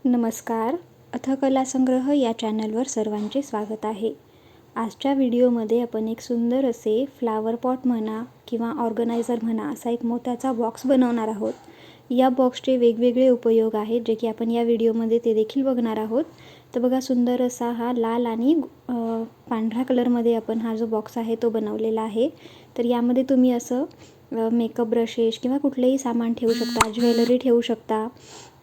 नमस्कार. अथकला संग्रह या चॅनलवर सर्वांचे स्वागत आहे. आजच्या व्हिडिओमध्ये आपण एक सुंदर असे फ्लावर पॉट म्हणा किंवा ऑर्गनायझर म्हणा असा एक मोत्याचा बॉक्स बनवणार आहोत. या बॉक्सचे वेगवेगळे उपयोग आहेत जे की आपण या व्हिडिओमध्ये ते देखील बघणार आहोत. तर बघा, सुंदर असा हा लाल आणि पांढऱ्या कलरमध्ये आपण हा जो बॉक्स आहे तो बनवलेला आहे. तर यामध्ये तुम्ही असं मेकअप ब्रशेस किंवा कुठलेही सामान ठेवू शकता, ज्वेलरी ठेवू शकता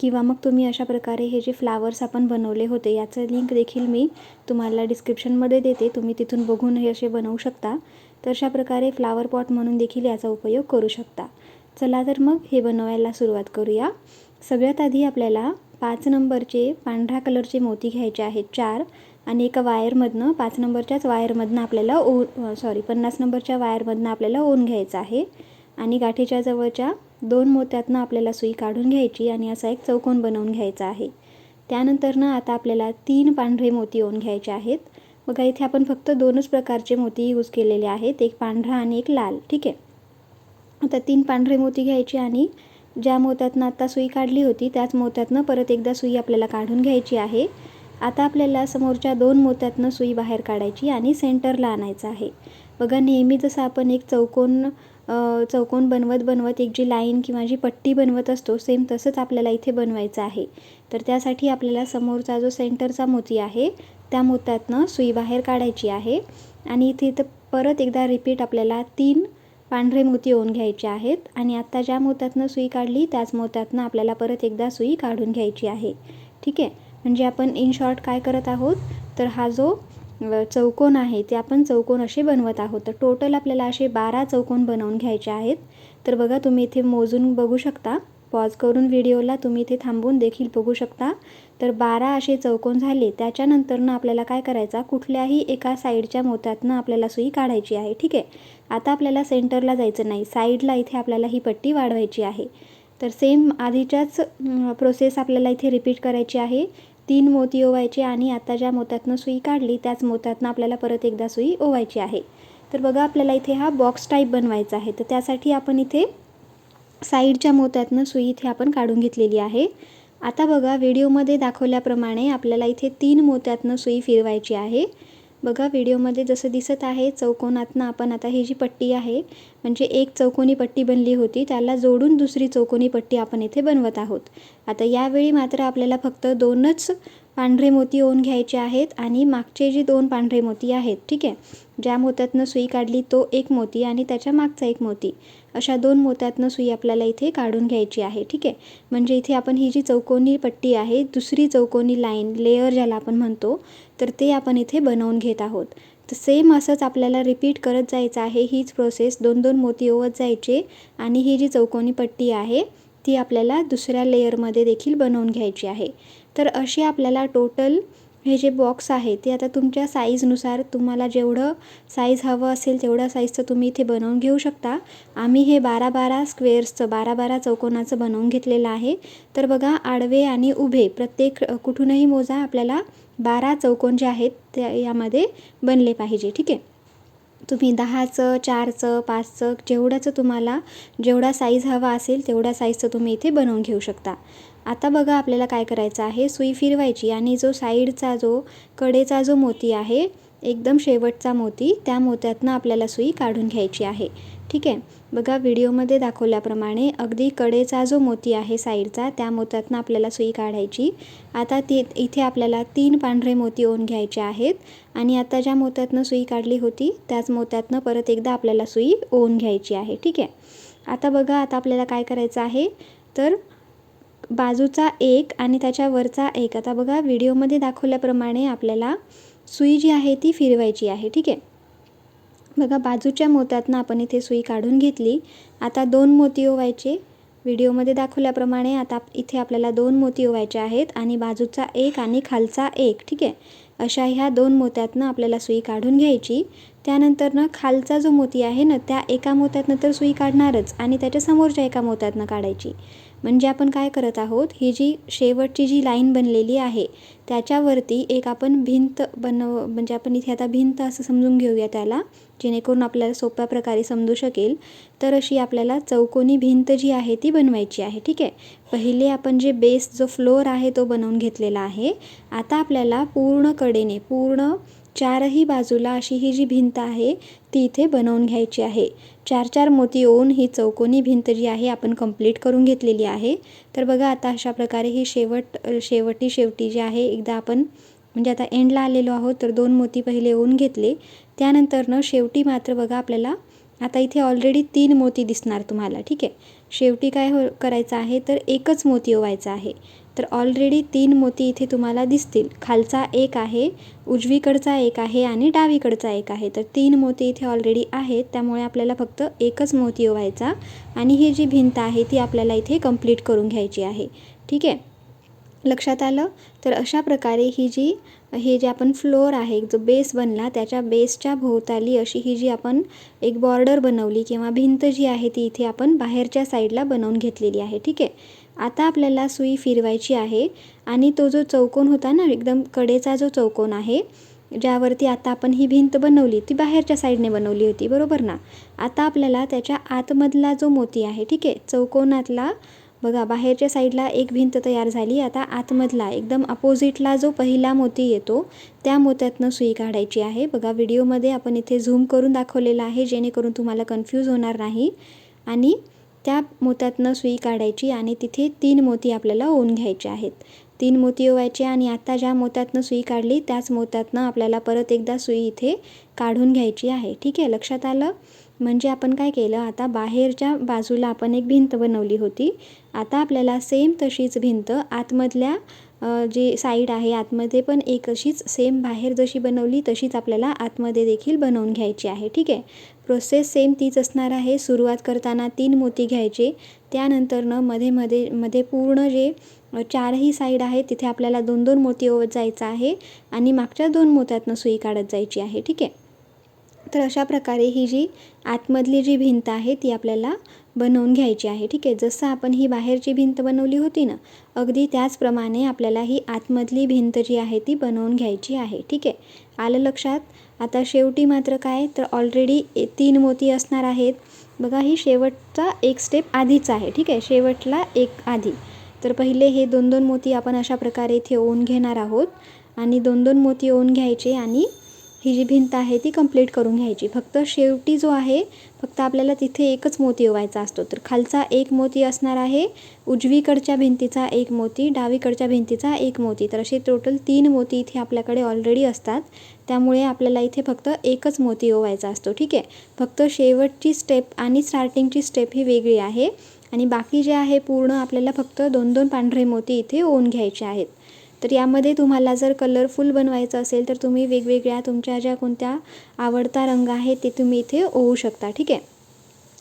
किंवा मग तुम्ही अशा प्रकारे हे जे फ्लावर्स आपण बनवले होते याचं लिंक देखील मी तुम्हाला डिस्क्रिप्शनमध्ये देते, तुम्ही तिथून बघून हे असे बनवू शकता. तर अशा प्रकारे फ्लावर पॉट म्हणून देखील याचा उपयोग करू शकता. चला तर मग हे बनवायला सुरुवात करूया. सगळ्यात आधी आपल्याला 5 नंबरचे पांढऱ्या कलरचे मोती घ्यायचे आहेत 4, आणि एका वायरमधनं 5 नंबरच्याच वायरमधनं आपल्याला 50 नंबरच्या वायरमधनं आपल्याला ओन घ्यायचं आहे. आणि गाठीच्या जवळच्या 2 मोत्यातनं आपल्याला सुई काढून घ्यायची आणि असा एक चौकोन बनवून घ्यायचा आहे. त्यानंतर आता आपल्याला 3 पांढरे मोती ओन घ्यायचे आहेत. बघा, इथे आपण फक्त 2च प्रकारचे मोती यूज केलेले आहेत, एक पांढरा आणि एक लाल. ठीक आहे. आता 3 पांढरे मोती घ्यायचे आणि ज्या मोत्यातनं आता सुई काढली होती त्याच मोत्यातनं परत एकदा सुई आपल्याला काढून घ्यायची आहे. आता आपल्याला समोरच्या 2 मोत्यातनं सुई बाहेर काढायची आणि सेंटरला आणायचं आहे. बघा, नेहमी जसं आपण एक चौकोन बनवत एक जी लाईन किंवा जी पट्टी बनवत असतो, सेम तसंच आपल्याला इथे बनवायचं आहे. तर त्यासाठी आपल्याला समोरचा जो सेंटरचा मोती आहे त्या मोत्यातनं सुई बाहेर काढायची आहे. आणि इथे परत एकदा रिपीट आपल्याला 3 पांढरे मोती ओन घ्यायचे आहेत आणि आत्ता ज्या मोत्यातनं सुई काढली त्याच मोत्यातनं आपल्याला परत एकदा सुई काढून घ्यायची आहे. ठीक आहे. म्हणजे आपण इन शॉर्ट काय करत आहोत, तर हा जो चौकोन आहे ते आपण चौकोन असे बनवत आहोत. तर टोटल आपल्याला असे 12 चौकोन बनवून घ्यायचे आहेत. तर बघा, तुम्ही इथे मोजून बघू शकता. पॉज करून व्हिडिओला तुम्ही इथे थांबून देखील बघू शकता. तर 12 असे चौकोन झाले. त्याच्यानंतरनं आपल्याला काय करायचा, कुठल्याही एका साईडच्या मोत्यातनं आपल्याला सुई काढायची आहे. ठीक आहे. आता आपल्याला सेंटरला जायचं नाही, साईडला इथे आपल्याला ही पट्टी वाढवायची आहे. तर सेम आधीच्याच प्रोसेस आपल्याला इथे रिपीट करायची आहे. 3 मोती ओवायचे आणि आता ज्या मोत्यातनं सुई काढली त्याच मोत्यातनं आपल्याला परत एकदा सुई ओवायची आहे. तर बघा, आपल्याला इथे हा बॉक्स टाईप बनवायचा आहे. तर त्यासाठी आपण इथे साईडच्या मोत्यातनं सुई इथे आपण काढून घेतलेली आहे. आता बघा, व्हिडिओमध्ये दाखवल्याप्रमाणे आपल्याला इथे 3 मोत्यातनं सुई फिरवायची आहे. बघा, व्हिडिओमध्ये जसं दिसत आहे चौकोनातनं आपण आता ही जी पट्टी आहे, म्हणजे एक चौकोनी पट्टी बनली होती त्याला जोडून दुसरी चौकोनी पट्टी आपण इथे बनवत आहोत. आता यावेळी मात्र आपल्याला फक्त 2च पांढरे मोती ओन घ्यायचे आहेत आणि मागचे जे 2 पांढरे मोती आहेत, ठीक आहे, ज्या मोत्यातनं सुई काढली तो एक मोती आणि त्याच्या मागचा एक मोती, अशा 2 मोत्यातनं सुई आपल्याला इथे काढून घ्यायची आहे. ठीक आहे. म्हणजे इथे आपण ही जी चौकोनी पट्टी आहे, दुसरी चौकोनी लाईन, लेअर ज्याला आपण म्हणतो, तर ते आपण इथे बनवून घेत आहोत. तर सेम असंच आपल्याला रिपीट करत जायचं आहे. हीच प्रोसेस 2-2 मोती ओवत जायचे आणि ही जी चौकोनी पट्टी आहे ती आपल्याला दुसऱ्या लेअरमध्ये देखील बनवून घ्यायची आहे. तर अशी आपल्याला टोटल हे जे बॉक्स आहे ते आता तुमच्या साईजनुसार, तुम्हाला जेवढं साईज हवं असेल तेवढ्या साईजचं तुम्ही इथे बनवून घेऊ शकता. आम्ही हे 12-12 स्क्वेअर्सचं, 12-12 चौकोनाचं बनवून घेतलेलं आहे. तर बघा, आडवे आणि उभे प्रत्येक कुठूनही मोजा, आपल्याला 12 चौकोन जे आहेत ते यामध्ये बनले पाहिजे. ठीक आहे. तुम्ही 10चं, 4चं, 5चं, जेवढा साईज हवा असेल तेवढ्या साईजचं तुम्ही इथे बनवून घेऊ शकता. आता बघा, आपल्याला काय करायचं आहे, सुई फिरवायची आणि जो साईडचा जो कडेचा जो मोती आहे, एकदम शेवटचा मोती, त्या मोत्यातनं आपल्याला सुई काढून घ्यायची आहे. ठीक आहे. बघा, व्हिडिओमध्ये दाखवल्याप्रमाणे अगदी कडेचा जो मोती आहे साईडचा त्या मोत्यातनं आपल्याला सुई काढायची. आता इथे आपल्याला 3 पांढरे मोती ओन घ्यायचे आहेत आणि आता ज्या मोत्यातनं सुई काढली होती त्याच मोत्यातनं परत एकदा आपल्याला सुई ओन घ्यायची आहे. ठीक आहे. आता बघा, आता आपल्याला काय करायचं आहे, तर बाजूचा एक आणि त्याच्या वरचा एक, आता बघा व्हिडिओमध्ये दाखवल्याप्रमाणे आपल्याला सुई जी आहे ती फिरवायची आहे. ठीक आहे. बघा, बाजूच्या मोत्यातनं आपण इथे सुई काढून घेतली. आता 2 मोती ओवायचे व्हिडिओमध्ये दाखवल्याप्रमाणे. आता इथे आपल्याला 2 मोती ओवायचे आहेत आणि बाजूचा एक आणि खालचा एक. ठीक आहे. अशा ह्या 2 मोत्यातनं आपल्याला सुई काढून घ्यायची. त्यानंतर खालचा जो मोती आहे ना, त्या एका मोत्यातनं तर सुई काढणारच आणि त्याच्या समोरच्या एका मोत्यातनं काढायची. म्हणजे आपण काय करत आहोत, ही जी शेवटची जी लाईन बनलेली आहे त्याच्यावरती एक आपण भिंत म्हणजे आपण इथे आता भिंत असं समजून घेऊया त्याला, जेणेकरून आपल्याला सोप्या प्रकारे समजू शकेल. तर अशी आपल्याला चौकोनी भिंत जी आहे ती बनवायची आहे. ठीक आहे, पहिले आपण जे बेस जो फ्लोअर आहे तो बनवून घेतलेला आहे. आता आपल्याला पूर्ण कडेने पूर्ण चारही बाजूला अशी ही जी भिंत आहे ती इथे बनवून घ्यायची आहे. 4-4 मोती ओवून ही चौकोनी भिंत जी आहे आपण कंप्लीट करून घेतलेली आहे. तर बघा आता अशा प्रकारे ही शेवटी जी आहे, एकदा आपण म्हणजे आता एंडला आलेलो आहोत तर 2 मोती पहिले ओवून घेतले. त्यानंतर शेवटी मात्र बघा आपल्याला आता इथे ऑलरेडी 3 मोती दिसणार तुम्हाला. ठीक आहे, शेवटी काय करायचं आहे तर एकच मोती ओवायचा आहे. तर ऑलरेडी 3 मोती इथे तुम्हाला दिसतील. खालचा एक आहे, उजवीकडचा एक आहे आणि डावीकडचा एक आहे. तर 3 मोती इथे ऑलरेडी आहेत, त्यामुळे आपल्याला फक्त एकच मोती ओवायचा आणि ही जी भिंत आहे ती आपल्याला इथे कंप्लीट करून घ्यायची आहे. ठीक आहे, लक्षात आलं. तर अशा प्रकारे हे जे आपण फ्लोअर आहे, जो बेस बनला त्याच्या बेसच्या भोवताली अशी ही जी आपण एक बॉर्डर बनवली किंवा भिंत जी आहे ती इथे आपण बाहेरच्या साईडला बनवून घेतलेली आहे. ठीक आहे, आता आपल्याला सुई फिरवायची आहे आणि तो जो चौकोन होता ना, एकदम कडेचा जो चौकोन आहे ज्यावरती आता आपण ही भिंत बनवली ती बाहेरच्या साईडने बनवली होती, बरोबर ना. आता आपल्याला त्याच्या आतमधला जो मोती आहे, ठीक आहे, चौकोनातला बघा बाहेरच्या साईडला एक भिंत तयार झाली. आता आतमधला एकदम अपोजिटला जो पहिला मोती येतो त्या मोत्यातनं सुई काढायची आहे. बघा व्हिडिओमध्ये आपण इथे झूम करून दाखवलेलं आहे, जेणेकरून तुम्हाला कन्फ्यूज होणार नाही. आणि त्या मोत्यातनं सुई काढायची आणि तिथे 3 मोती आपल्याला ओवून घ्यायचे आहेत. 3 मोती ओवायचे आणि आता ज्या मोत्यातनं सुई काढली त्याच मोत्यातनं आपल्याला परत एकदा सुई इथे काढून घ्यायची आहे. ठीक आहे, लक्षात आलं. म्हणजे आपण काय केलं, आता बाहेरच्या बाजूला आपण एक भिंत बनवली होती. आता आपल्याला सेम तशीच भिंत आतमधल्या जी साईड आहे आतमध्ये पण एक अशीच सेम बाहेर जशी बनवली तशीच आपल्याला आतमध्ये देखील बनवून घ्यायची आहे. ठीक आहे, प्रोसेस सेम तीच असणार आहे. सुरुवात करताना 3 मोती घ्यायचे, त्यानंतरनं मध्ये पूर्ण जे 4ही साईड आहे तिथे आपल्याला 2-2 मोती ओवत जायचं आहे आणि मागच्या 2 मोत्यातनं सुई काढत जायची आहे. ठीक आहे, तर अशा प्रकारे ही जी आतमधली जी भिंत आहे ती आपल्याला बनवून घ्यायची आहे. ठीक आहे, जसं आपण ही बाहेरची भिंत बनवली होती ना, अगदी त्याचप्रमाणे आपल्याला ही आतमधली भिंत जी आहे ती बनवून घ्यायची आहे. ठीक आहे, आलं लक्षात. आता शेवटी मात्र काय तर ऑलरेडी 3 मोती असणार आहेत. बघा ही शेवटचा एक स्टेप आधीच आहे. ठीक आहे, शेवटला एक आधी. तर पहिले हे 2-2 मोती आपण अशा प्रकारे इथे ओवून घेणार आहोत आणि 2-2 मोती ओवून घ्यायचे आणि ही जी भिंत आहे ती कंप्लीट करून घ्यायची. फक्त शेवटी जो आहे फक्त आपल्याला तिथे एकच मोती ओवायचा असतो. तर खालचा एक मोती असणार आहे, उजवीकडच्या भिंतीचा एक मोती, डावीकडच्या भिंतीचा एक मोती. तर असे टोटल 3 मोती इथे आपल्याकडे ऑलरेडी असतात, त्यामुळे आपल्याला इथे फक्त एकच मोती ओवायचा असतो. ठीक आहे, फक्त शेवटची स्टेप आणि स्टार्टिंगची स्टेप ही वेगळी आहे आणि बाकी जे आहे पूर्ण आपल्याला फक्त 2-2 पांढरे मोती इथे ओवून घ्यायचे आहेत. तर यामध्ये तुम्हाला जर कलरफुल बनवायचं असेल तर तुम्ही वेगवेगळ्या तुमच्या ज्या कोणत्या आवडता रंग आहे ते तुम्ही इथे ओवू शकता. ठीक आहे,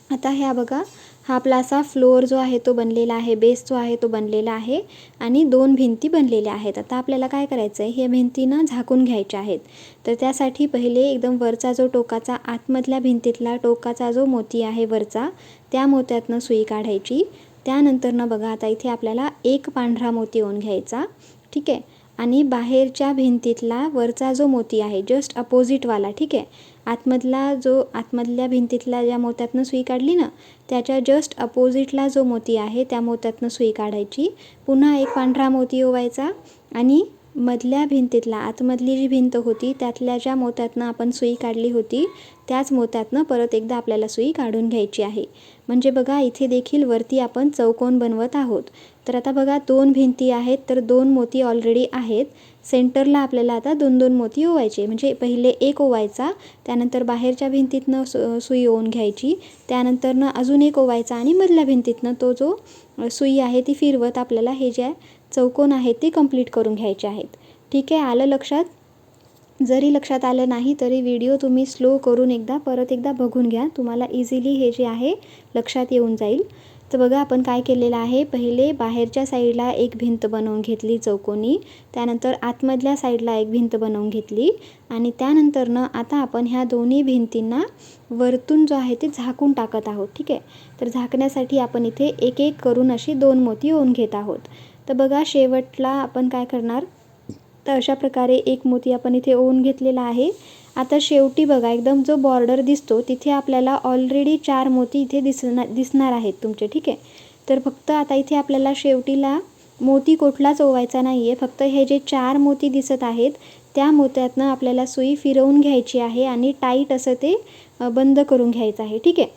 आता ह्या बघा हा आपला असा फ्लोअर जो आहे तो बनलेला आहे, बेस जो आहे तो बनलेला आहे आणि 2 भिंती बनलेल्या आहेत. आता आपल्याला काय करायचं आहे, हे भिंतीनं झाकून घ्यायच्या आहेत. तर त्यासाठी पहिले एकदम वरचा जो टोकाचा आतमधल्या भिंतीतला टोकाचा जो मोती आहे वरचा, त्या मोत्यातनं सुई काढायची. त्यानंतरनं बघा आता इथे आपल्याला एक पांढरा मोती ओवून घ्यायचा. ठीक आहे, आणि बाहेरच्या भिंतीतला वरचा जो मोती आहे जस्ट अपोजिटवाला. ठीक आहे, आतमधल्या भिंतीतला ज्या मोत्यातनं सुई काढली ना त्याच्या जस्ट अपोजिटला जो मोती आहे त्या मोत्यातनं सुई काढायची. पुन्हा एक पांढरा मोती ओवायचा आणि मधल्या भिंतीतला आतमधली जी भिंत होती त्यातल्या ज्या मोत्यातनं आपण सुई काढली होती त्याच मोत्यातनं परत एकदा आपल्याला सुई काढून घ्यायची आहे. म्हणजे बघा इथे देखील वरती आपण चौकोन बनवत आहोत. तर आता बघा 2 भिंती आहेत तर 2 मोती ऑलरेडी आहेत. सेंटरला आपल्याला आता 2-2 मोती ओवायचे. म्हणजे पहिले एक ओवायचा, त्यानंतर बाहेरच्या भिंतीतनं सुई ओवून घ्यायची, त्यानंतरनं अजून एक ओवायचा आणि मधल्या भिंतीतनं तो जो सुई आहे ती फिरवत आपल्याला हे जे चौकोन आहेत ते कंप्लीट करून घ्यायचे आहेत. ठीक आहे, आलं लक्षात. जरी लक्षात आलं नाही तरी व्हिडिओ तुम्ही स्लो करून परत एकदा बघून घ्या, तुम्हाला इझिली हे जे आहे लक्षात येऊन जाईल. तर बघा आपण काय केलेलं आहे, पहिले बाहेरच्या साईडला एक भिंत बनवून घेतली चौकोनी, त्यानंतर आतमधल्या साईडला एक भिंत बनवून घेतली आणि त्यानंतरनं आता आपण ह्या दोन्ही भिंतींना वरतून जो आहे ते झाकून टाकत आहोत. ठीक आहे, तर झाकण्यासाठी आपण इथे एक एक करून अशी 2 मोती ओवून घेत आहोत. तर बघा शेवटला आपण काय करणार, तर अशा प्रकारे एक मोती आपण इथे ओवून घेतलेला आहे. आता शेवटी बघा एकदम जो बॉर्डर दिसतो तिथे आपल्याला ऑलरेडी 4 मोती इथे दिसणार आहेत तुमचे. ठीक आहे, तर फक्त आता इथे आपल्याला शेवटीला मोती कुठलाच ओवायचा नाही आहे, फक्त हे जे 4 मोती दिसत आहेत त्या मोत्यातनं आपल्याला सुई फिरवून घ्यायची आहे आणि टाईट असं ते बंद करून घ्यायचं आहे. ठीक आहे,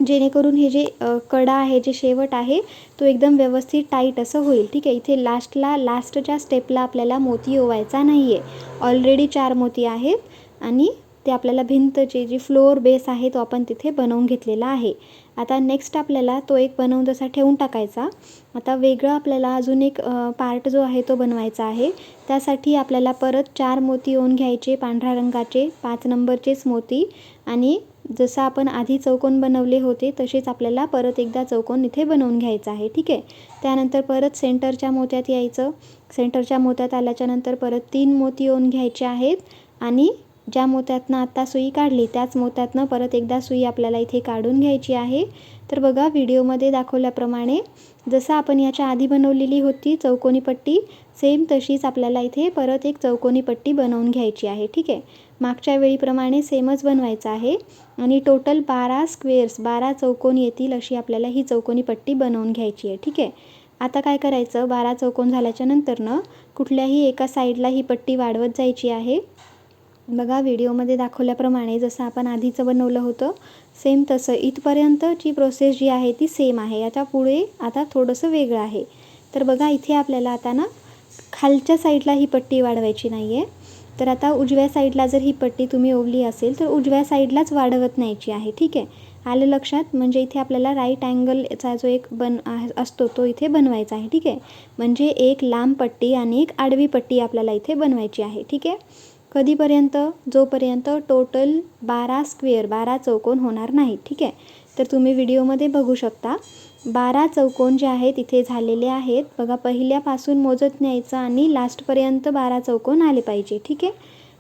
जेणेकरून हे जे कडा आहे, जे शेवट आहे तो एकदम व्यवस्थित टाईट असं होईल. ठीक आहे, इथे लास्टच्या स्टेपला आपल्याला मोती ओवायचा नाही आहे. ऑलरेडी 4 मोती आहेत आणि ते आपल्याला भिंतची जी फ्लोअर बेस आहे तो आपण तिथे बनवून घेतलेला आहे. आता नेक्स्ट आपल्याला तो एक बनवून तसा ठेवून टाकायचा. आता वेगळं आपल्याला अजून एक पार्ट जो आहे तो बनवायचा आहे. त्यासाठी आपल्याला परत 4 मोती ओवून घ्यायचे पांढऱ्या रंगाचे, 5 नंबरचेच मोती, आणि जसं आपण आधी चौकोन बनवले होते तसेच आपल्याला परत एकदा चौकोन इथे बनवून घ्यायचा आहे. ठीक आहे, त्यानंतर परत सेंटरच्या मोत्यात यायचं. सेंटरच्या मोत्यात आल्याच्यानंतर परत 3 मोती ओवून घ्यायचे आहेत आणि ज्या मोत्यातनं आत्ता सुई काढली त्याच मोत्यातनं परत एकदा सुई आपल्याला इथे काढून घ्यायची आहे. तर बघा व्हिडिओमध्ये दाखवल्याप्रमाणे जसं आपण याच्या आधी बनवलेली होती चौकोनी पट्टी, सेम तशीच आपल्याला इथे परत एक चौकोनी पट्टी बनवून घ्यायची आहे. ठीक आहे, मागच्या वेळीप्रमाणे सेमच बनवायचं आहे आणि टोटल 12 स्क्वेअर्स, 12 चौकोन येतील अशी आपल्याला ही चौकोनी पट्टी बनवून घ्यायची आहे. ठीक आहे, आता काय करायचं, 12 चौकोन झाल्याच्या नंतरनं कुठल्याही एका साईडला ही पट्टी वाढवत जायची आहे. बघा व्हिडिओमध्ये दाखवल्याप्रमाणे जसं आपण आधीचं बनवलं होतं सेम तसं इथपर्यंतची प्रोसेस जी आहे ती सेम आहे. याच्या पुढे आता थोडंसं वेगळं आहे. तर बघा इथे आपल्याला आता ना खालच्या साईडला ही पट्टी वाढवायची नाही आहे. तर आता उजव्या साईडला जर ही पट्टी तुम्ही ओवली असेल तर उजव्या साईडलाच वाढवत न्यायची आहे. ठीक आहे, आलं लक्षात. म्हणजे इथे आपल्याला राईट अँगलचा जो एक असतो तो इथे बनवायचा आहे. ठीक आहे, म्हणजे एक लांब पट्टी आणि एक आडवी पट्टी आपल्याला इथे बनवायची आहे. ठीक आहे, कधीपर्यंत, जोपर्यंत टोटल 12 स्क्वेअर, 12 चौकोन होणार नाही. ठीक आहे, तर तुम्ही व्हिडिओमध्ये बघू शकता 12 चौकोन जे आहेत इथे झालेले आहेत. बघा पहिल्यापासून मोजत न्यायचं आणि लास्टपर्यंत 12 चौकोन आले पाहिजे. ठीक आहे,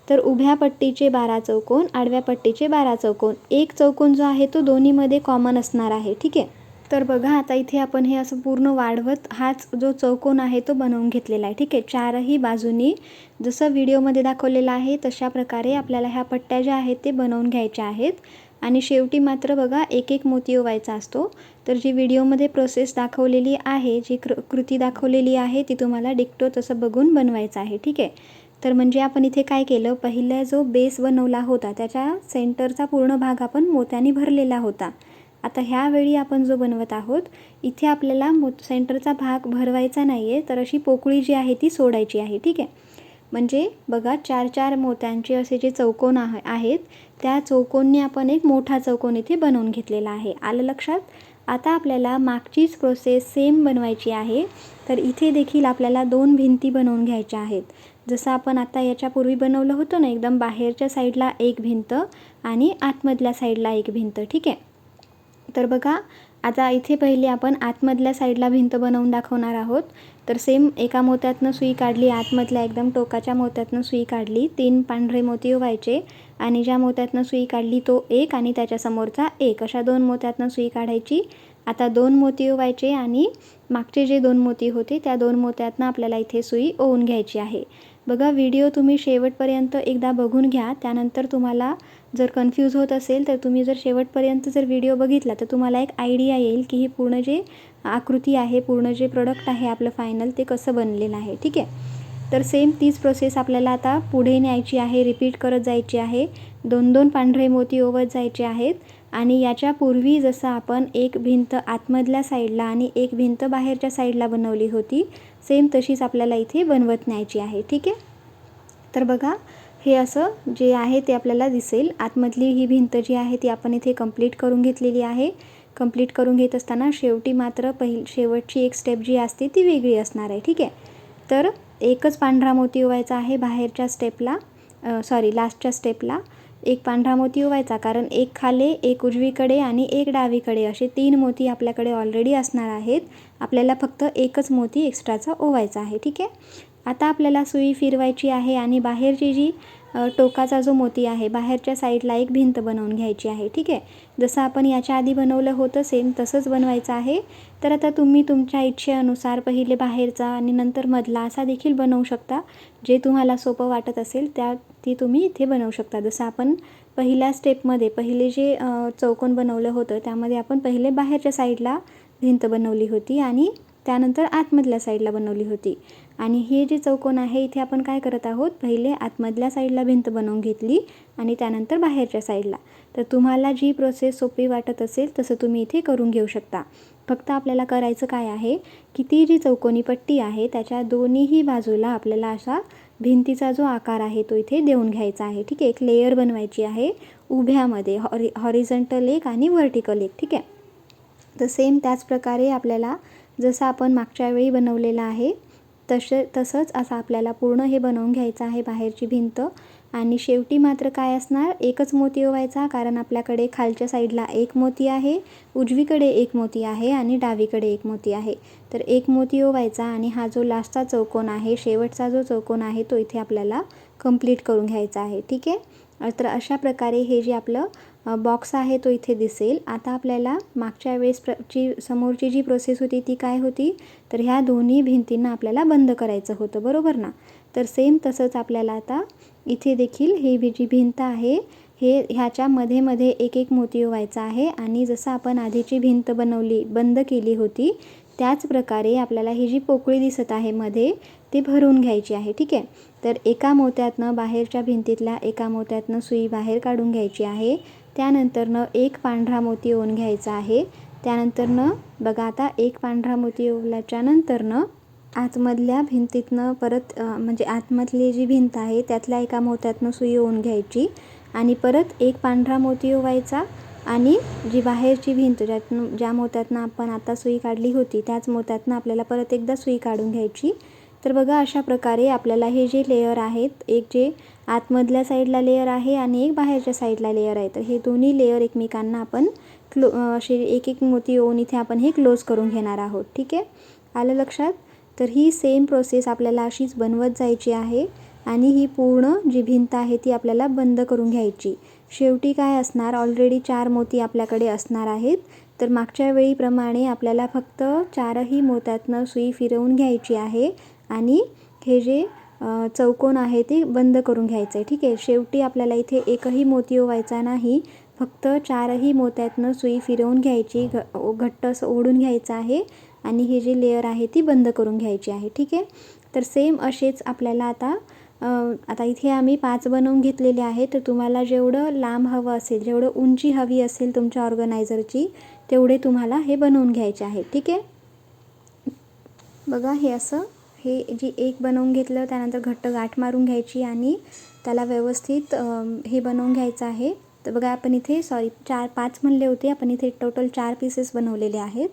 तर उभ्या पट्टीचे 12 चौकोन, आडव्या पट्टीचे 12 चौकोन, एक चौकोन जो आहे तो दोन्हीमध्ये कॉमन असणार आहे. ठीक आहे, तर बघा आता इथे आपण हे असं पूर्ण वाढवत हाच जो चौकोन आहे तो बनवून घेतलेला आहे. ठीक आहे, 4ही बाजूनी जसं व्हिडिओमध्ये दाखवलेलं आहे तशा प्रकारे आपल्याला ह्या पट्ट्या ज्या आहेत ते बनवून घ्यायच्या आहेत आणि शेवटी मात्र बघा एक एक मोती ओवायचा असतो. तर जी व्हिडिओमध्ये प्रोसेस दाखवलेली आहे, जी कृती दाखवलेली आहे ती तुम्हाला डिक्टो तसं बघून बनवायचं आहे. ठीक आहे, तर म्हणजे आपण इथे काय केलं, पहिला जो बेस बनवला होता त्याच्या सेंटरचा पूर्ण भाग आपण मोत्याने भरलेला होता. आता ह्यावेळी आपण जो बनवत आहोत इथे आपल्याला सेंटरचा भाग भरवायचा नाही आहे, तर अशी पोकळी जी आहे ती सोडायची आहे. ठीक आहे, म्हणजे बघा 4-4 मोत्यांचे असे जे चौकोन आहेत त्या चौकोनने आपण एक मोठा चौकोन इथे बनवून घेतलेला आहे. आलं लक्षात. आता आपल्याला मागचीच प्रोसेस सेम बनवायची आहे. तर इथे देखील आपल्याला 2 भिंती बनवून घ्यायच्या आहेत. जसं आपण आता याच्यापूर्वी बनवलं होतं ना, एकदम बाहेरच्या साईडला एक भिंत आणि आतमधल्या साईडला एक भिंत. ठीक आहे, तर बघा आता इथे पहिले आपण आतमधल्या साईडला भिंत बनवून दाखवणार आहोत. तर सेम एका मोत्यातनं सुई काढली, आतमधल्या एकदम टोकाच्या मोत्यातनं सुई काढली, 3 पांढरे मोती ओवायचे आणि ज्या मोत्यातनं सुई काढली तो एक आणि त्याच्यासमोरचा एक, अशा 2 मोत्यातनं सुई काढायची. आता 2 मोती ओवायचे आणि मागचे जे 2 मोती होते त्या 2 मोत्यातनं आपल्याला इथे सुई ओवून घ्यायची आहे. बघा व्हिडिओ तुम्ही शेवटपर्यंत एकदा बघून घ्या, त्यानंतर तुम्हाला जर कन्फ्यूज होत असेल तर तुम्ही जर शेवटपर्यंत जर व्हिडिओ बघितला तर तुम्हाला एक आयडिया येईल की ही पूर्ण जे आकृती आहे, पूर्ण जे प्रोडक्ट आहे आपलं फायनल ते कसं बनलेलं आहे. ठीक आहे, तर सेम तीच प्रोसेस आपल्याला आता पुढे न्यायची आहे, रिपीट करत जायची आहे. 2-2 पांढरे मोती ओवत जायचे आहेत आणि याच्यापूर्वी जसं आपण एक भिंत आतमधल्या साईडला आणि एक भिंत बाहेरच्या साईडला बनवली होती सेम तशीच आपल्याला इथे बनवत न्यायची आहे. ठीक आहे, तर बघा हे असं जे आहे ते आपल्याला दिसेल. आतमधली ही भिंत जी आहे ती आपण इथे कंप्लीट करून घेतलेली आहे. कंप्लीट करून घेत असताना शेवटी मात्र शेवटची एक स्टेप जी असते ती वेगळी असणार आहे. ठीक आहे, तर एकच पांढरा मोती ओवायचा आहे बाहेरच्या स्टेपला, लास्टच्या स्टेपला. एक पांढरा मोती ओवायचा, कारण एक खाली, एक उजवीकडे आणि एक डावीकडे असे 3 मोती आपल्याकडे ऑलरेडी असणार आहेत. आपल्याला फक्त एकच मोती एक्स्ट्राचा ओवायचा आहे. ठीक आहे. आता आपल्याला सुई फिरवायची आहे आणि बाहेरची जी टोकाचा जो मोती आहे, बाहेरच्या साईडला एक भिंत बनवून घ्यायची आहे. ठीक आहे. जसं आपण याच्या आधी बनवलं होतं सेम तसंच बनवायचं आहे. तर आता तुम्ही तुमच्या इच्छेनुसार पहिले बाहेरचा आणि नंतर मधला असा देखील बनवू शकता. जे तुम्हाला सोपं वाटत असेल ती तुम्ही इथे बनवू शकता. जसं आपण पहिल्या स्टेपमध्ये पहिले जे चौकोन बनवलं होतं त्यामध्ये आपण पहिले बाहेरच्या साईडला भिंत बनवली होती आणि त्यानंतर आतमधल्या साईडला बनवली होती. आणि हे जे चौकोन आहे इथे आपण काय करत आहोत, पहिले आतमधल्या साईडला भिंत बनवून घेतली आणि त्यानंतर बाहेरच्या साईडला. तर तुम्हाला जी प्रोसेस सोपी वाटत असेल तसं तुम्ही इथे करून घेऊ शकता. फक्त आपल्याला करायचं काय आहे की ती जी चौकोनी पट्टी आहे त्याच्या दोन्हीही बाजूला आपल्याला असा भिंतीचा जो आकार आहे तो इथे देऊन घ्यायचा आहे. ठीक आहे. एक लेयर बनवायची आहे उभ्यामध्ये, हॉरिझॉन्टल एक आणि व्हर्टिकल एक. ठीक आहे. तर सेम त्याच प्रकारे आपल्याला जसं आपण मागच्या वेळी बनवलेलं आहे तसंच असं आपल्याला पूर्ण हे बनवून घ्यायचं आहे बाहेरची भिंत. आणि शेवटी मात्र काय असणार, एकच मोती ओवायचा, कारण आपल्याकडे खालच्या साईडला एक मोती आहे, उजवीकडे एक मोती आहे आणि डावीकडे एक मोती आहे. तर एक मोती ओवायचा आणि हा जो लास्टचा चौकोन आहे, शेवटचा जो चौकोन आहे तो इथे आपल्याला कंप्लीट करून घ्यायचा आहे. ठीक आहे. तर अशा प्रकारे हे जे आपलं बॉक्स आहे तो इथे दिसेल. आता आपल्याला मागच्या वेळेस समोरची जी प्रोसेस होती ती काय होती, तर ह्या दोन्ही भिंतींना आपल्याला बंद करायचं होतं, बरोबर ना. तर सेम तसंच आपल्याला आता इथे देखील ही जी भिंत आहे ह्याच्या मध्ये एक एक मोती ओवायचा आहे. आणि जसं आपण आधीची भिंत बंद केली होती त्याच प्रकारे आपल्याला ही जी पोकळी दिसत आहे मध्ये ती भरून घ्यायची आहे. ठीक आहे. तर एका मोत्यातनं बाहेरच्या भिंतीतल्या एका मोत्यातनं सुई बाहेर काढून घ्यायची आहे. त्यानंतरनं एक पांढरा मोती ओवून घ्यायचा आहे. त्यानंतरनं बघा आता एक पांढरा मोती ओवल्याच्या नंतरनं आतमधल्या भिंतीतनं परत म्हणजे आतमधली जी भिंत आहे त्यातल्या एका मोत्यातनं सुई ओवून घ्यायची आणि परत एक पांढरा मोती ओवायचा आणि जी बाहेरची भिंत ज्या मोत्यातनं आपण आता सुई काढली होती त्याच मोत्यातनं आपल्याला परत एकदा सुई काढून घ्यायची. तर बघा अशा प्रकारे आपल्याला हे जे लेयर आहेत, एक जे आतमधल्या साईडला लेयर आहे आणि एक बाहेरच्या साईडला लेयर आहे, तर हे दोन्ही लेयर एकमेकांना आपण असे एक एक मोती ओवून इथे आपण हे क्लोज करून घेणार आहोत. ठीक आहे. आलं लक्षात. तर ही सेम प्रोसेस आपल्याला अशीच बनवत जायची आहे आणि ही पूर्ण जी भिंत आहे ती आपल्याला बंद करून घ्यायची. शेवटी काय असणार, ऑलरेडी 4 मोती आपल्याकडे असणार आहेत. तर मागच्या वेळीप्रमाणे आपल्याला फक्त 4ही मोत्यातनं सुई फिरवून घ्यायची आहे आणि हे जे चौकोन आहे ते बंद करून घ्यायचं आहे. ठीक आहे. शेवटी आपल्याला इथे एकही मोती ओवायचा नाही, फक्त 4ही मोत्यातनं सुई फिरवून घ्यायची, घट्ट असं ओढून घ्यायचं आहे आणि ही जी लेयर आहे ती बंद करून घ्यायची आहे. ठीक आहे. तर सेम असेच आपल्याला आता इथे आम्ही 5 बनवून घेतलेले आहे. तर तुम्हाला जेवढं लांब हवं असेल, जेवढं उंची हवी असेल तुमच्या ऑर्गनायझरची तेवढे तुम्हाला हे बनवून घ्यायचे आहे. ठीक आहे. बघा हे असं हे जी एक बनवून घेतलं त्यानंतर घट्ट गाठ मारून घ्यायची आणि त्याला व्यवस्थित हे बनवून घ्यायचं आहे. तर बघा आपण इथे 5 म्हणले होते, आपण इथे टोटल 4 पीसेस बनवलेले आहेत.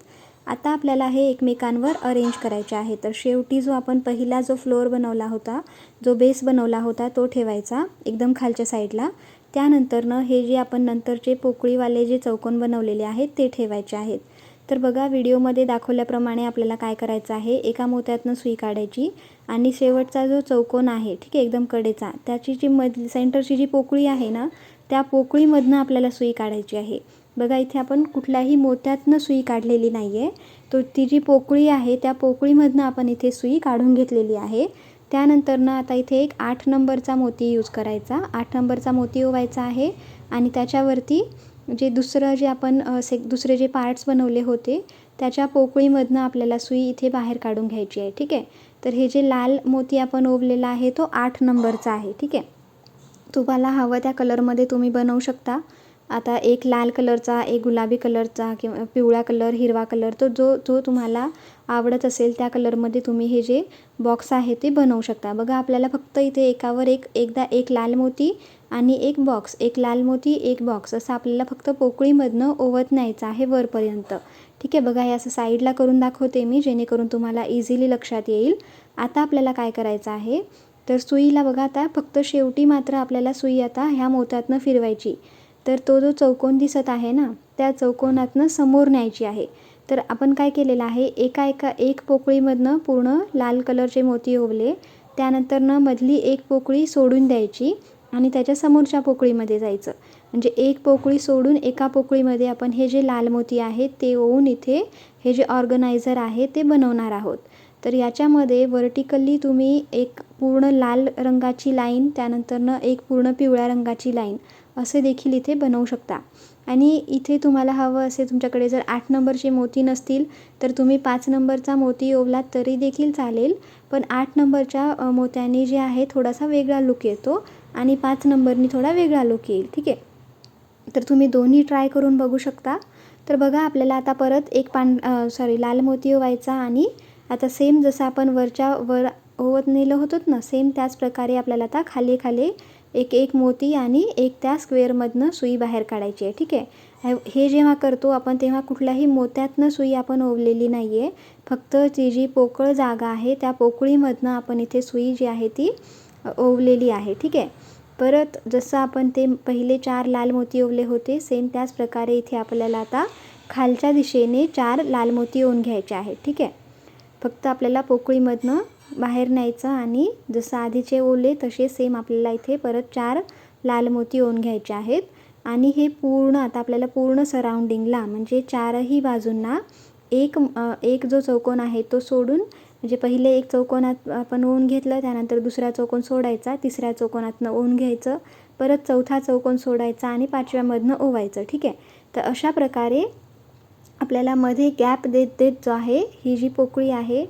आता आपल्याला हे एकमेकांवर अरेंज करायचे आहे. तर शेवटी जो आपण पहिला जो फ्लोअर बनवला होता, जो बेस बनवला होता तो ठेवायचा एकदम खालच्या साईडला. त्यानंतरनं हे जे आपण नंतरचे पोकळीवाले जे चौकोन बनवलेले आहेत ते ठेवायचे आहेत. तर बघा व्हिडिओमध्ये दाखवल्याप्रमाणे आपल्याला काय करायचं आहे, एका मोत्यातनं सुई काढायची आणि शेवटचा जो चौकोन आहे, ठीक आहे, एकदम कडेचा, त्याची जी सेंटरची जी पोकळी आहे ना त्या पोकळीमधनं आपल्याला सुई काढायची आहे. बघा इथे आपण कुठल्याही मोत्यातनं सुई काढलेली नाही आहे, तो ती जी पोकळी आहे त्या पोकळीमधनं आपण इथे सुई काढून घेतलेली आहे. त्यानंतरनं आता इथे एक 8 नंबरचा मोती यूज करायचा, 8 नंबरचा मोती ओवायचा आहे आणि त्याच्यावरती जे आपण दुसरे जे पार्ट्स बनवले होते त्याच्या पोकळीमधनं आपल्याला सुई इथे बाहेर काढून घ्यायची आहे. ठीक आहे. तर हे जे लाल मोती आपण ओवलेला आहे तो 8 नंबरचा आहे. ठीक आहे. तुम्हाला हवं त्या कलरमध्ये तुम्ही बनवू शकता. आता एक लाल कलरचा, एक गुलाबी कलरचा किंवा पिवळा कलर, हिरवा कलर, तो जो तुम्हाला आवडत असेल त्या कलरमध्ये तुम्ही हे जे बॉक्स आहे ते बनवू शकता. बघा आपल्याला फक्त इथे एकावर एकदा एक लाल मोती आणि एक बॉक्स, एक लाल मोती एक बॉक्स असं आपल्याला फक्त पोकळीमधनं ओवत न्यायचं आहे वरपर्यंत. ठीक आहे. बघा हे असं साईडला करून दाखवते मी जेणेकरून तुम्हाला इझिली लक्षात येईल. आता आपल्याला काय करायचं आहे, तर सुईला बघा आता फक्त शेवटी मात्र आपल्याला सुई आता ह्या मोत्यातनं फिरवायची. तर तो जो चौकोन दिसत आहे ना, त्या चौकोनातनं समोर न्यायची आहे. तर आपण काय केलेलं आहे, एक पोकळीमधनं पूर्ण लाल कलरचे मोती ओवले, त्यानंतरनं मधली एक पोकळी सोडून द्यायची आणि त्याच्या समोरच्या पोकळीमध्ये जायचं. म्हणजे एक पोकळी सोडून एका पोकळीमध्ये आपण हे जे लाल मोती आहेत ते ओवून इथे हे जे ऑर्गनायझर आहे ते बनवणार आहोत. तर याच्यामध्ये व्हर्टिकली तुम्ही एक पूर्ण लाल रंगाची लाईन, त्यानंतरनं एक पूर्ण पिवळ्या रंगाची लाईन असे देखील इथे बनवू शकता. आणि इथे तुम्हाला हवं असेल, तुमच्याकडे जर 8 नंबरचे मोती नसतील तर तुम्ही 5 नंबरचा मोती ओवलात तरी देखील चालेल. पण 8 नंबरच्या मोत्याने जे आहे थोडासा वेगळा लूक येतो आणि 5 नंबरनी थोडा वेगळा लूक येईल. ठीक आहे. तर तुम्ही दोन्ही ट्राय करून बघू शकता. तर बघा आपल्याला आता परत एक लाल मोती ओवायचा आणि आता सेम जसं आपण वर ओवत नेलं होतं ना, सेम त्याच प्रकारे आपल्याला आता खाली एक मोती आणि एक त्या स्क्वेअरमधनं सुई बाहेर काढायची आहे. ठीक आहे. हे जेव्हा करतो आपण तेव्हा कुठल्याही मोत्यातनं सुई आपण ओवलेली नाही आहे. फक्त ती जी पोकळ जागा आहे त्या पोकळीमधनं आपण इथे सुई जी आहे ती ओवलेली आहे. ठीक आहे. परत जसं आपण ते पहिले 4 लाल मोती ओवले होते, सेम त्याच प्रकारे इथे आपल्याला आता खालच्या दिशेने 4 लाल मोती ओवून घ्यायचे आहेत. ठीक आहे. फक्त आपल्याला पोकळीमधनं बाहेर न्यायचं आणि जसं आधीचे ओवले तसे सेम आपल्याला इथे परत 4 लाल मोती ओवून घ्यायचे आहेत. आणि हे पूर्ण आता आपल्याला पूर्ण सराउंडिंगला म्हणजे 4ही बाजूंना एक जो चौकोन आहे तो सोडून, म्हणजे पहिले एक चौकोनात आपण ओवून घेतलं, त्यानंतर दुसरा चौकोन सोडायचा, तिसऱ्या चौकोनातनं ओवून घ्यायचं, परत चौथा चौकोन सोडायचा आणि 5व्यामधनं ओवायचं. ठीक आहे. तर अशा प्रकारे आपल्याला मध्ये गॅप देत जो आहे ही जी पोकळी आहे,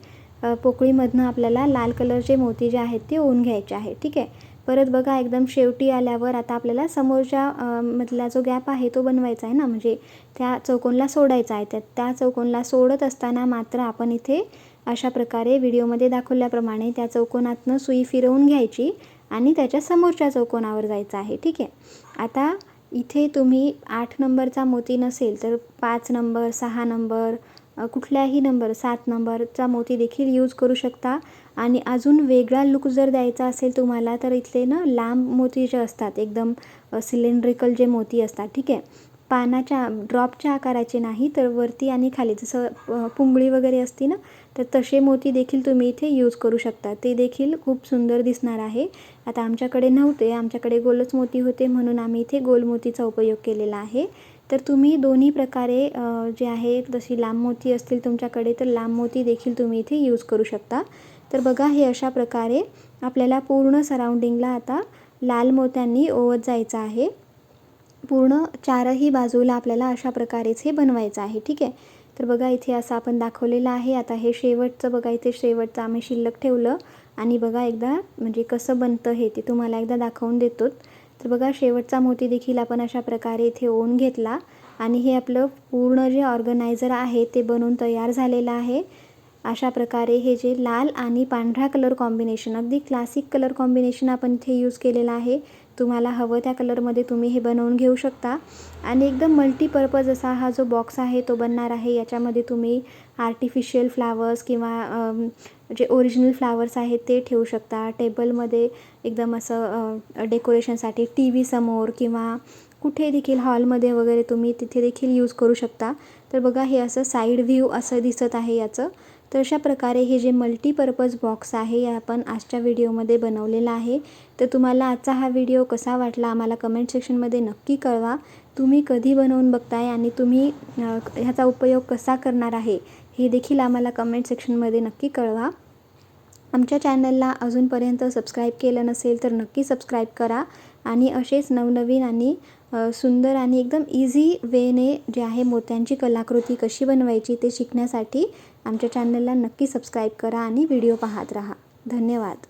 पोकळीमधनं आपल्याला लाल कलरचे मोती जे आहेत ते ओवून घ्यायचे आहे. ठीक आहे. परत बघा एकदम शेवटी आल्यावर आता आपल्याला समोरच्या मधला जो गॅप आहे तो बनवायचा आहे ना, म्हणजे त्या चौकोनला सोडायचा आहे. त्या चौकोनला सोडत असताना मात्र आपण इथे अशा प्रकारे व्हिडिओमध्ये दाखवल्याप्रमाणे त्या चौकोनातनं सुई फिरवून घ्यायची आणि त्याच्या समोरच्या चौकोनावर जायचं आहे. ठीक आहे. आता इथे तुम्ही 8 नंबरचा मोती नसेल तर 5 नंबर, 6 नंबर, कुठल्याही नंबर 7 नंबरचा मोती देखील यूज करू शकता. आणि अजून वेगळा लूक जर द्यायचा असेल तुम्हाला तर इथले ना लांब मोती जे असतात, एकदम सिलेंड्रिकल जे मोती असतात, ठीक आहे, पानाच्या ड्रॉपच्या आकाराचे नाही तर वरती आणि खाली जसं पुंगळी वगैरे असते ना, तर तसे मोती देखील तुम्ही इथे यूज करू शकता. ते देखील खूप सुंदर दिसणार आहे. आता आमच्याकडे नव्हते, आमच्याकडे गोलच मोती होते म्हणून आम्ही इथे गोल मोतीचा उपयोग केलेला आहे. तर तुम्ही दोन्ही प्रकारे जे आहे, जशी लांब मोती असतील तुमच्याकडे तर लांब मोती देखील तुम्ही इथे यूज करू शकता. तर बघा हे अशा प्रकारे आपल्याला पूर्ण सराउंडिंगला आता लाल मोत्यांनी ओवत जायचं आहे. पूर्ण 4ही बाजूला आपल्याला अशा प्रकारेच हे बनवायचं आहे. ठीक आहे. तर बघा इथे असं आपण दाखवलेलं आहे. आता हे शेवटचं बघा, इथे शेवटचं आम्ही शिल्लक ठेवलं आणि बघा एकदा म्हणजे कसं बनतं हे ते तुम्हाला एकदा दाखवून देतो. तर बघा शेवटचा मोती देखील आपण अशा प्रकारे इथे ओवून घेतला आणि हे आपलं पूर्ण जे ऑर्गनायझर आहे ते बनवून तयार झालेलं आहे. अशा प्रकारे हे जे लाल आणि पांढरा कलर कॉम्बिनेशन, अगदी क्लासिक कलर कॉम्बिनेशन आपण इथे यूज केलेलं आहे. तुम्हाला हवं त्या कलरमध्ये तुम्ही हे बनवून घेऊ शकता आणि एकदम मल्टीपर्पज असा हा जो बॉक्स आहे तो बनणार आहे. याच्यामध्ये तुम्ही आर्टिफिशियल फ्लावर्स किंवा जे ओरिजिनल फ्लावर्स आहेत ते ठेवू शकता. टेबलमध्ये एकदम असं डेकोरेशनसाठी TV समोर किंवा कुठे देखील हॉलमध्ये वगैरे तुम्ही तिथे देखील यूज करू शकता. तर बघा हे असं साईड व्ह्यू असं दिसत आहे याचं. तर अशा प्रकारे हे जे मल्टीपर्पज बॉक्स आहे हे आपण आजच्या व्हिडिओमध्ये बनवलेला आहे. तर तुम्हाला आजचा हा व्हिडिओ कसा वाटला आम्हाला कमेंट सेक्शनमध्ये नक्की कळवा. तुम्ही कधी बनवून बघताय आणि तुम्ही ह्याचा उपयोग कसा करणार आहे हे देखील आम्हाला कमेंट सेक्शनमध्ये नक्की कळवा. आमच्या चॅनलला अजूनपर्यंत सबस्क्राईब केलं नसेल तर नक्की सबस्क्राईब करा आणि असेच नवनवीन आणि सुंदर आणि एकदम इझी वेने जे आहे मोत्यांची कलाकृती कशी बनवायची ते शिकण्यासाठी आमच्या चॅनलला नक्की सबस्क्राईब करा आणि व्हिडिओ पाहत राहा. धन्यवाद.